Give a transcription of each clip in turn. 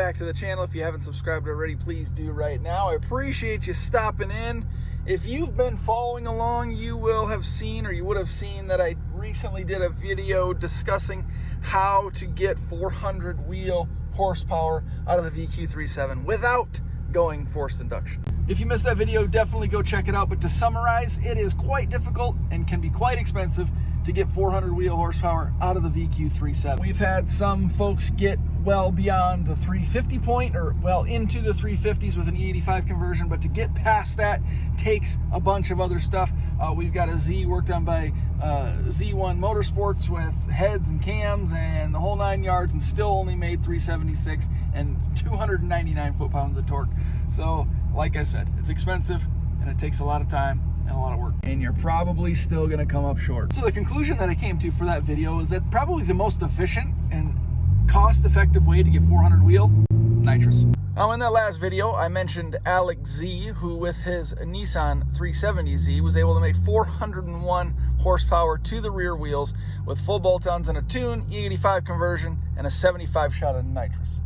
back to the channel. If you haven't subscribed already, please do right now. I appreciate you stopping in. If you've been following along, you will have seen, or you would have seen, that I recently did a video discussing how to get 400 wheel horsepower out of the VQ37 without going forced induction. If you missed that video, definitely go check it out. But to summarize, it is quite difficult and can be quite expensive to get 400 wheel horsepower out of the VQ37. We've had some folks get well beyond the 350 point, or well into the 350s with an E85 conversion, but to get past that takes a bunch of other stuff. We've got a Z worked on by Z1 Motorsports with heads and cams and the whole 9 yards, and still only made 376 and 299 foot-pounds of torque. So like I said, it's expensive and it takes a lot of time and a lot of work, and you're probably still going to come up short. So the conclusion that I came to for that video is that probably the most efficient and cost-effective way to get 400 wheel, nitrous. Now, in that last video, I mentioned Alex Z, who with his Nissan 370Z was able to make 401 horsepower to the rear wheels with full bolt-ons and a tune, E85 conversion, and a 75 shot of nitrous.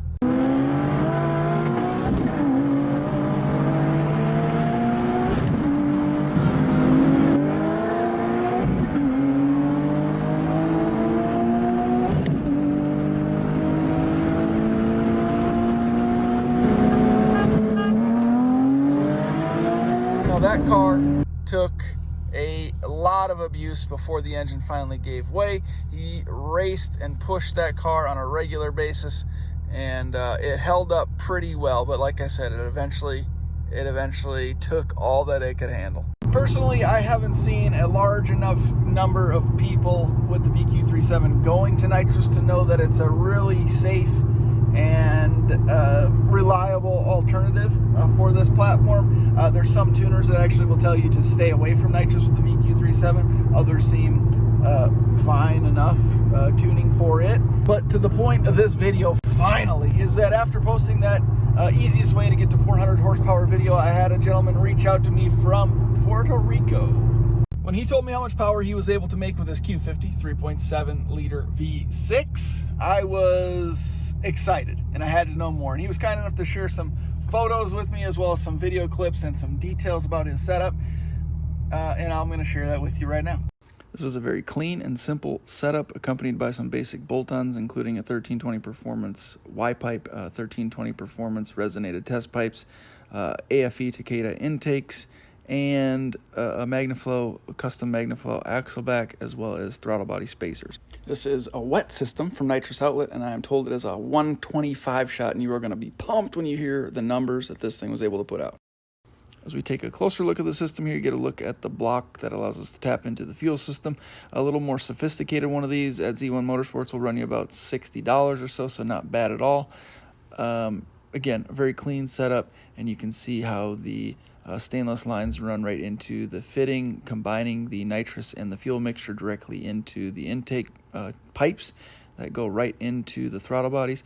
That car took a lot of abuse before the engine finally gave way. He raced and pushed that car on a regular basis, and it held up pretty well. But like I said, it eventually took all that it could handle. Personally, I haven't seen a large enough number of people with the VQ37 going to nitrous to know that it's a really safe and reliable alternative for this platform. There's some tuners that actually will tell you to stay away from nitrous with the VQ37. Others seem fine enough tuning for it. But to the point of this video, finally, is that after posting that easiest way to get to 400 horsepower video, I had a gentleman reach out to me from Puerto Rico. When he told me how much power he was able to make with his Q50 3.7 liter V6, I was excited and I had to know more. And he was kind enough to share some photos with me, as well as some video clips and some details about his setup. And I'm going to share that with you right now. This is a very clean and simple setup, accompanied by some basic bolt-ons, including a 1320 Performance Y-pipe, 1320 Performance resonated test pipes, AFE Takeda intakes, and a custom MagnaFlow axle back, as well as throttle body spacers. This is a wet system from Nitrous Outlet, and I am told it is a 125 shot, and you are going to be pumped when you hear the numbers that this thing was able to put out. As we take a closer look at the system here, you get a look at the block that allows us to tap into the fuel system. A little more sophisticated one of these at Z1 Motorsports will run you about $60 or so, so not bad at all. Again, a very clean setup, and you can see how the stainless lines run right into the fitting, combining the nitrous and the fuel mixture directly into the intake pipes that go right into the throttle bodies.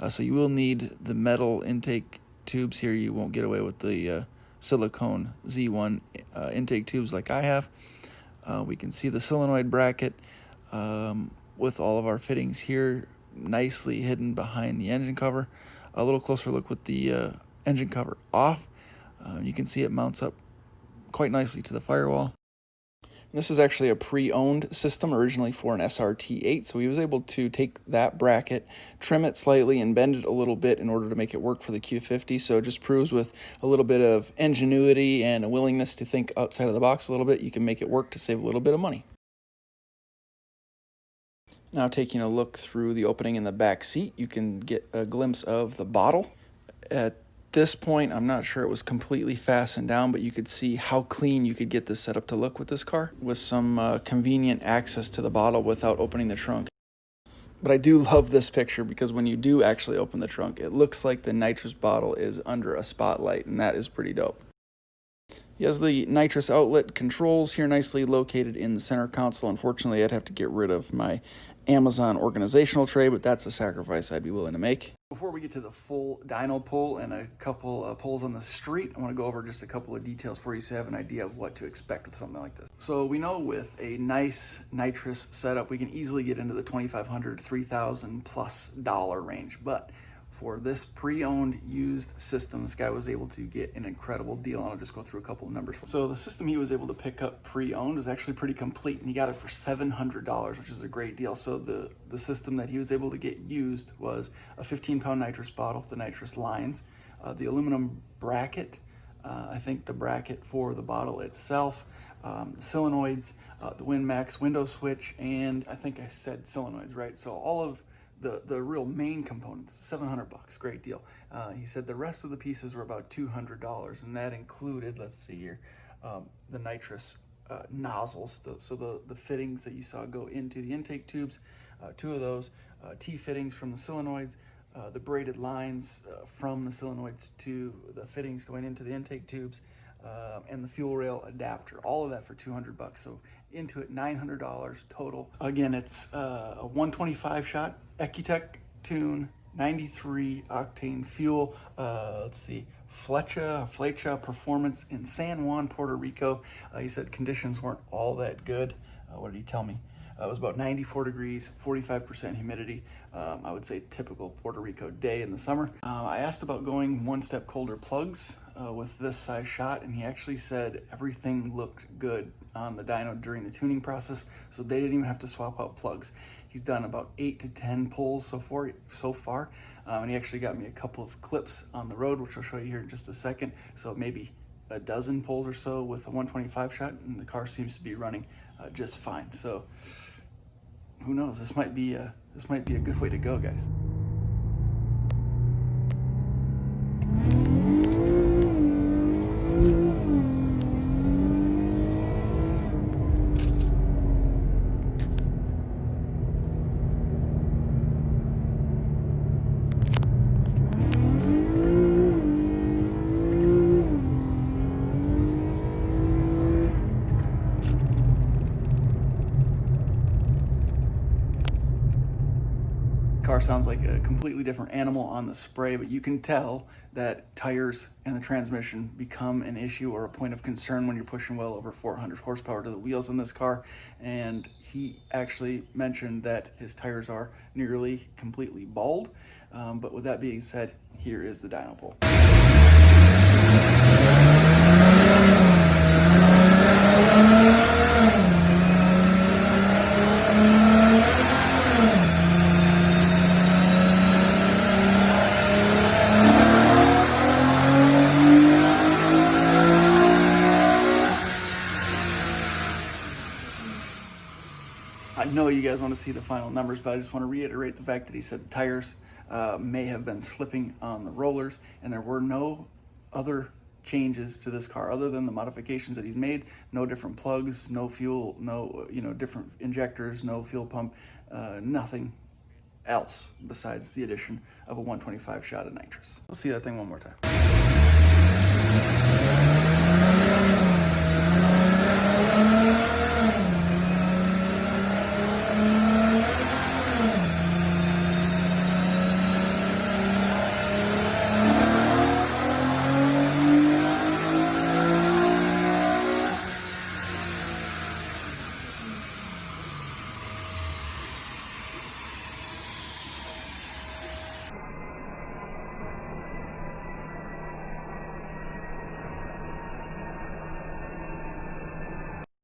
So you will need the metal intake tubes here. You won't get away with the silicone Z1 intake tubes like I have. We can see the solenoid bracket with all of our fittings here nicely hidden behind the engine cover. A little closer look with the engine cover off. You can see it mounts up quite nicely to the firewall. This is actually a pre-owned system, originally for an SRT8, so he was able to take that bracket, trim it slightly, and bend it a little bit in order to make it work for the Q50. So it just proves with a little bit of ingenuity and a willingness to think outside of the box a little bit, you can make it work to save a little bit of money. Now, taking a look through the opening in the back seat, you can get a glimpse of the bottle. At this point, I'm not sure it was completely fastened down, but you could see how clean you could get this setup to look with this car, with some convenient access to the bottle without opening the trunk. But I do love this picture, because when you do actually open the trunk, it looks like the nitrous bottle is under a spotlight, and that is pretty dope. He has the nitrous outlet controls here nicely located in the center console. Unfortunately, I'd have to get rid of my Amazon organizational tray, but that's a sacrifice I'd be willing to make. Before we get to the full dyno pull and a couple pulls on the street, I want to go over just a couple of details for you so you have an idea of what to expect with something like this. So we know with a nice nitrous setup, we can easily get into the $2,500, $3,000+ range, but for this pre-owned used system, this guy was able to get an incredible deal. And I'll just go through a couple of numbers. So the system he was able to pick up pre-owned was actually pretty complete, and he got it for $700, which is a great deal. So the system that he was able to get used was a 15-pound nitrous bottle, the nitrous lines, the aluminum bracket, I think the bracket for the bottle itself, solenoids, the WinMax window switch, and I think I said solenoids, right? So all of the real main components, $700, great deal. He said the rest of the pieces were about $200, and that included, let's see here, the nitrous nozzles, so the fittings that you saw go into the intake tubes, 2 of those, T-fittings from the solenoids, the braided lines from the solenoids to the fittings going into the intake tubes, and the fuel rail adapter, all of that for $200. So into it, $900 total. Again, it's a 125 shot Ecutech tune, 93 octane fuel. Let's see, Flecha Performance in San Juan, Puerto Rico. He said conditions weren't all that good. What did he tell me? It was about 94 degrees, 45% humidity. I would say typical Puerto Rico day in the summer. I asked about going 1 step colder plugs with this size shot, and he actually said everything looked good on the dyno during the tuning process, so they didn't even have to swap out plugs. He's done about 8 to 10 pulls so far, and he actually got me a couple of clips on the road, which I'll show you here in just a second. So maybe a dozen pulls or so with a 125 shot, and the car seems to be running just fine. So who knows? This might be a good way to go, guys. Car sounds like a completely different animal on the spray, but you can tell that tires and the transmission become an issue or a point of concern when you're pushing well over 400 horsepower to the wheels in this car. And he actually mentioned that his tires are nearly completely bald. But with that being said, here is the dyno pull. I know you guys want to see the final numbers, but I just want to reiterate the fact that he said the tires may have been slipping on the rollers, and there were no other changes to this car other than the modifications that he's made. No different plugs, no fuel, no different injectors, no fuel pump, nothing else besides the addition of a 125 shot of nitrous. Let's see that thing one more time.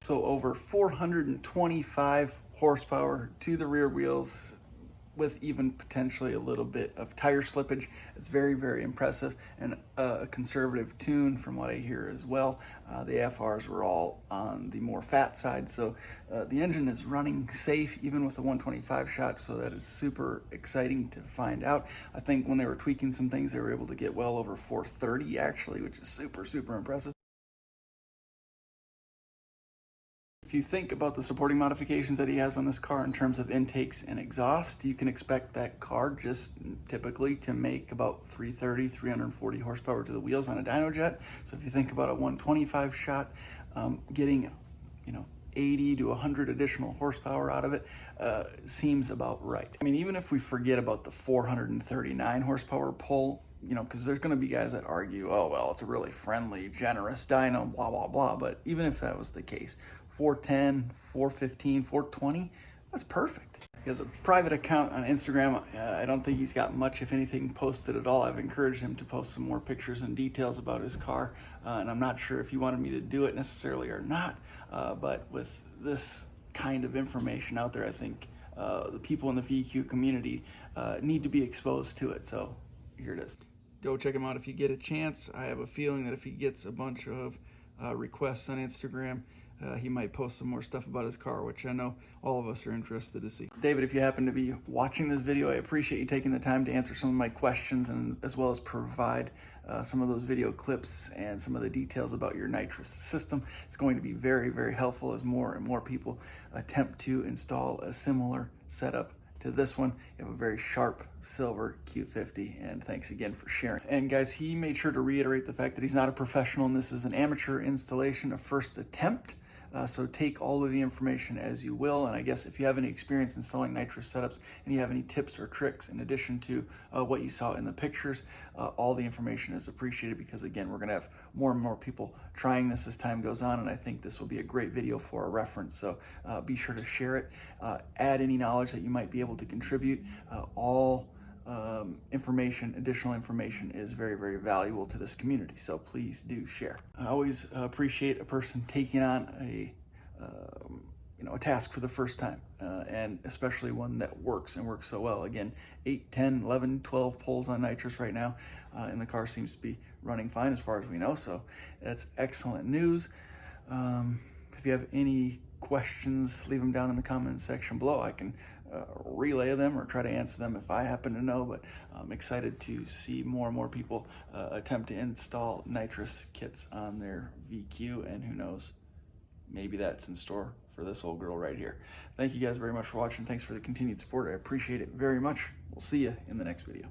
So over 425 horsepower to the rear wheels with even potentially a little bit of tire slippage. It's very, very impressive, and a conservative tune from what I hear as well. The AFRs were all on the more fat side, so the engine is running safe even with the 125 shot, so that is super exciting to find out. I think when they were tweaking some things, they were able to get well over 430 actually, which is super, super impressive. If you think about the supporting modifications that he has on this car in terms of intakes and exhaust, you can expect that car just typically to make about 330, 340 horsepower to the wheels on a dyno jet. So if you think about a 125 shot, getting 80 to 100 additional horsepower out of it seems about right. I mean, even if we forget about the 439 horsepower pull, because there's going to be guys that argue, oh, well, it's a really friendly, generous dyno, blah, blah, blah. But even if that was the case, 410, 415, 420, that's perfect. He has a private account on Instagram. I don't think he's got much, if anything, posted at all. I've encouraged him to post some more pictures and details about his car, and I'm not sure if he wanted me to do it necessarily or not, but with this kind of information out there, I think the people in the VQ community need to be exposed to it, so here it is. Go check him out if you get a chance. I have a feeling that if he gets a bunch of requests on Instagram, he might post some more stuff about his car, which I know all of us are interested to see. David, if you happen to be watching this video, I appreciate you taking the time to answer some of my questions and as well as provide some of those video clips and some of the details about your nitrous system. It's going to be very, very helpful as more and more people attempt to install a similar setup to this one. You have a very sharp silver Q50, and thanks again for sharing. And guys, he made sure to reiterate the fact that he's not a professional and this is an amateur installation, a first attempt. So take all of the information as you will, and I guess if you have any experience installing nitrous setups and you have any tips or tricks in addition to what you saw in the pictures, all the information is appreciated, because again, we're gonna have more and more people trying this as time goes on, and I think this will be a great video for a reference. So be sure to share it, add any knowledge that you might be able to contribute. All information, additional information is very, very valuable to this community, so please do share. I always appreciate a person taking on a a task for the first time, and especially one that works and works so well. Again, 8, 10, 11, 12 pulls on nitrous right now, and the car seems to be running fine as far as we know, so that's excellent news. If you have any questions, leave them down in the comments section below. I can relay them or try to answer them if I happen to know, but I'm excited to see more and more people attempt to install nitrous kits on their VQ, and who knows, maybe that's in store for this old girl right here. Thank you guys very much for watching. Thanks for the continued support. I appreciate it very much. We'll see you in the next video.